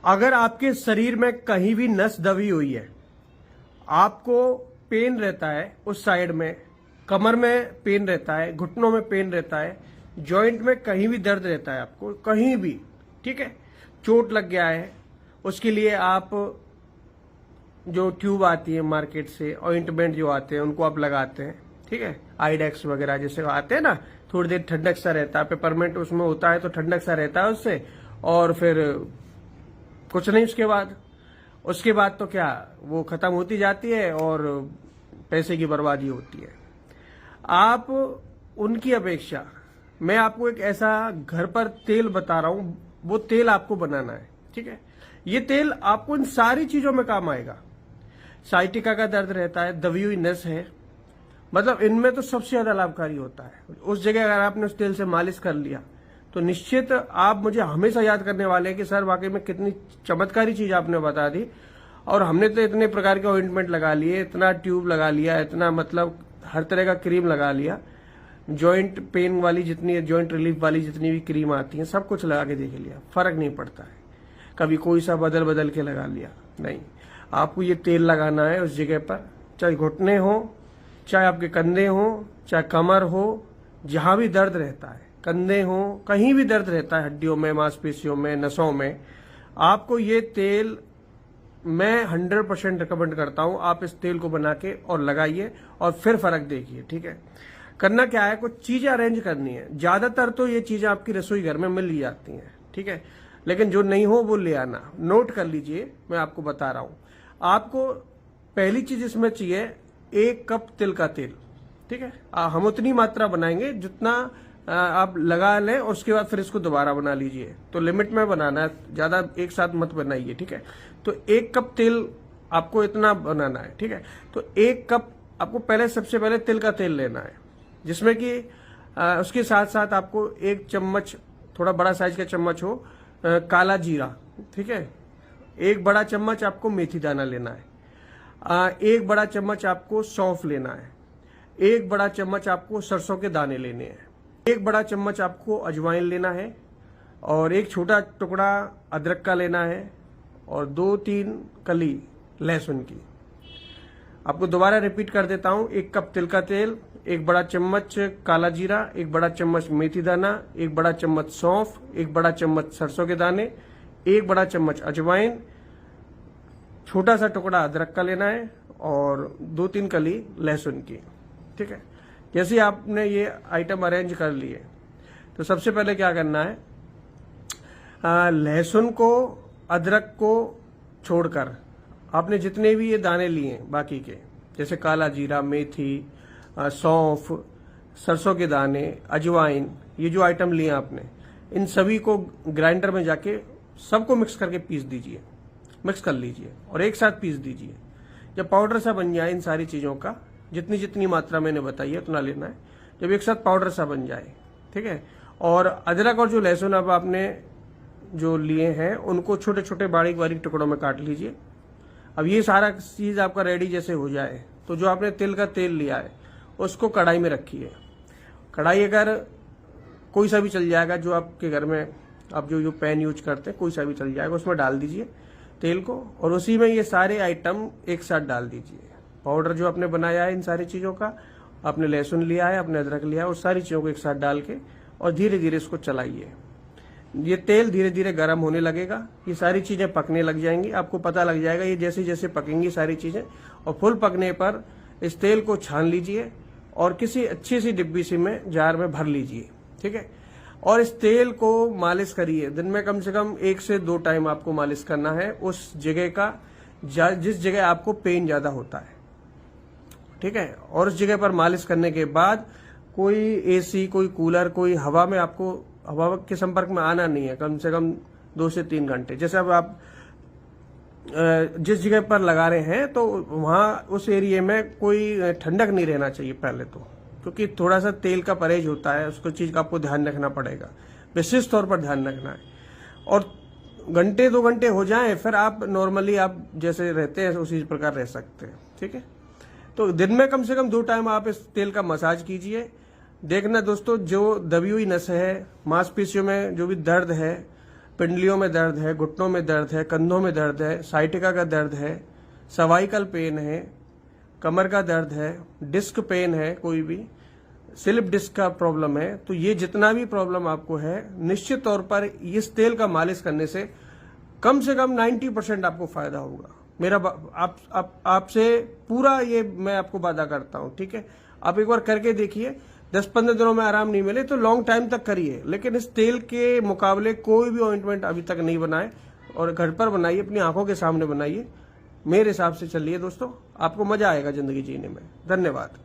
अगर आपके शरीर में कहीं भी नस दबी हुई है, आपको पेन रहता है उस साइड में, कमर में पेन रहता है, घुटनों में पेन रहता है, जॉइंट में कहीं भी दर्द रहता है आपको कहीं भी, ठीक है, चोट लग गया है, उसके लिए आप जो ट्यूब आती है मार्केट से, ऑइंटमेंट जो आते हैं उनको आप लगाते हैं, ठीक है, आइडेक्स वगैरह जैसे आते हैं ना, थोड़ी देर ठंडक सा रहता है, पेपरमेंट उसमें होता है तो ठंडक सा रहता है उससे, और फिर कुछ नहीं उसके बाद तो क्या, वो खत्म होती जाती है और पैसे की बर्बादी होती है। आप उनकी अपेक्षा, मैं आपको एक ऐसा घर पर तेल बता रहा हूं, वो तेल आपको बनाना है, ठीक है। ये तेल आपको इन सारी चीजों में काम आएगा। साइटिका का दर्द रहता है, दबी हुई नस है, मतलब इनमें तो सबसे ज्यादा लाभकारी होता है। उस जगह अगर आपने उस तेल से मालिश कर लिया तो निश्चित आप मुझे हमेशा याद करने वाले हैं कि सर वाकई में कितनी चमत्कारी चीज आपने बता दी, और हमने तो इतने प्रकार के ऑइंटमेंट लगा लिए, इतना ट्यूब लगा लिया, इतना मतलब हर तरह का क्रीम लगा लिया, जॉइंट पेन वाली जितनी, जॉइंट रिलीफ वाली जितनी भी क्रीम आती है सब कुछ लगा के देख लिया, फर्क नहीं पड़ता है। कभी कोई सा बदल बदल के लगा लिया नहीं, आपको ये तेल लगाना है उस जगह पर, चाहे घुटने हो, चाहे आपके कंधे हो, चाहे कमर हो, जहां भी दर्द रहता है, कंधे हो, कहीं भी दर्द रहता है, हड्डियों में, मांसपेशियों में, नसों में, आपको ये तेल मैं 100% रिकमेंड करता हूं। आप इस तेल को बना के और लगाइए और फिर फर्क देखिए, ठीक है। करना क्या है, कुछ चीजें अरेंज करनी है, ज्यादातर तो ये चीजें आपकी रसोई घर में मिल ही जाती हैं, ठीक है, लेकिन जो नहीं हो वो ले आना, नोट कर लीजिए, मैं आपको बता रहा हूं। आपको पहली चीज इसमें चाहिए 1 कप तिल का तेल, ठीक है। हम उतनी मात्रा बनाएंगे जितना आप लगा लें, और उसके बाद फिर इसको दोबारा बना लीजिए, तो लिमिट में बनाना है, ज्यादा एक साथ मत बनाइए, ठीक है। तो 1 कप तेल आपको इतना बनाना है, ठीक है। तो 1 कप आपको पहले, सबसे पहले तिल का तेल लेना है, जिसमें कि उसके साथ साथ आपको 1 चम्मच, थोड़ा बड़ा साइज का चम्मच हो, काला जीरा, ठीक है। 1 बड़ा चम्मच आपको मेथी दाना लेना है, 1 बड़ा चम्मच आपको सौंफ लेना है, 1 बड़ा चम्मच आपको सरसों के दाने लेने हैं, 1 बड़ा चम्मच आपको अजवाइन लेना है, और 1 छोटा टुकड़ा अदरक का लेना है, और 2-3 कली लहसुन की। आपको दोबारा रिपीट कर देता हूं, 1 कप तिल का तेल, 1 बड़ा चम्मच काला जीरा, 1 बड़ा चम्मच मेथी दाना, 1 बड़ा चम्मच सौंफ, 1 बड़ा चम्मच सरसों के दाने, 1 बड़ा चम्मच अजवाइन, छोटा सा टुकड़ा अदरक का लेना है, और 2-3 कली लहसुन की, ठीक है। जैसे आपने ये आइटम अरेंज कर लिए तो सबसे पहले क्या करना है, लहसुन को, अदरक को छोड़कर आपने जितने भी ये दाने लिए बाकी के, जैसे काला जीरा, मेथी, सौंफ, सरसों के दाने, अजवाइन, ये जो आइटम लिए आपने, इन सभी को ग्राइंडर में जाके सबको मिक्स करके पीस दीजिए, मिक्स कर लीजिए और एक साथ पीस दीजिए। जब पाउडर सा बन जाए इन सारी चीजों का, जितनी जितनी मात्रा मैंने बताई है उतना लेना है, जब एक साथ पाउडर सा बन जाए, ठीक है। और अदरक और जो लहसुन अब आपने जो लिए हैं उनको छोटे छोटे बारीक बारीक टुकड़ों में काट लीजिए। अब ये सारा चीज आपका रेडी जैसे हो जाए तो जो आपने तिल का तेल लिया है उसको कढ़ाई में रखिए। कढ़ाई अगर कोई सा भी चल जाएगा, जो आपके घर में आप जो पैन यूज करते हैं कोई सा भी चल जाएगा, उसमें डाल दीजिए तेल को, और उसी में ये सारे आइटम एक साथ डाल दीजिए। पाउडर जो आपने बनाया है इन सारी चीजों का, आपने लहसुन लिया है, आपने अदरक लिया है, उस सारी चीजों को एक साथ डाल के और धीरे धीरे इसको चलाइए। ये तेल धीरे धीरे गर्म होने लगेगा, ये सारी चीजें पकने लग जाएंगी, आपको पता लग जाएगा ये जैसे जैसे पकेंगी सारी चीजें, और फुल पकने पर इस तेल को छान लीजिए और किसी अच्छी सी डिब्बी सी में, जार में भर लीजिए, ठीक है। और इस तेल को मालिश करिए, दिन में कम से कम 1 से 2 टाइम आपको मालिश करना है उस जगह का जिस जगह आपको पेन ज्यादा होता है, ठीक है। और उस जगह पर मालिश करने के बाद कोई एसी, कोई कूलर, कोई हवा में आपको हवा के संपर्क में आना नहीं है, कम से कम 2 से 3 घंटे। जैसे अब आप जिस जगह पर लगा रहे हैं तो वहां उस एरिया में कोई ठंडक नहीं रहना चाहिए पहले तो, क्योंकि थोड़ा सा तेल का परहेज होता है, उसको चीज का आपको ध्यान रखना पड़ेगा, विशेष तौर पर ध्यान रखना है। और घंटे 2 घंटे हो जाएं फिर आप नॉर्मली आप जैसे रहते हैं उसी प्रकार रह सकते हैं, ठीक है। तो दिन में कम से कम 2 टाइम आप इस तेल का मसाज कीजिए। देखना दोस्तों, जो दबी हुई नस है, मांसपेशियों में जो भी दर्द है, पिंडलियों में दर्द है, घुटनों में दर्द है, कंधों में दर्द है, साइटिका का दर्द है, सर्वाइकल पेन है, कमर का दर्द है, डिस्क पेन है, कोई भी स्लिप डिस्क का प्रॉब्लम है, तो ये जितना भी प्रॉब्लम आपको है, निश्चित तौर पर इस तेल का मालिश करने से कम 90% आपको फायदा होगा। मेरा आपसे पूरा ये मैं आपको वादा करता हूं, ठीक है। आप एक बार करके देखिए, 10-15 दिनों में आराम नहीं मिले तो लॉन्ग टाइम तक करिए, लेकिन इस तेल के मुकाबले कोई भी ऑइंटमेंट अभी तक नहीं बनाए, और घर पर बनाइए, अपनी आंखों के सामने बनाइए। मेरे हिसाब से चलिए दोस्तों, आपको मजा आएगा जिंदगी जीने में। धन्यवाद।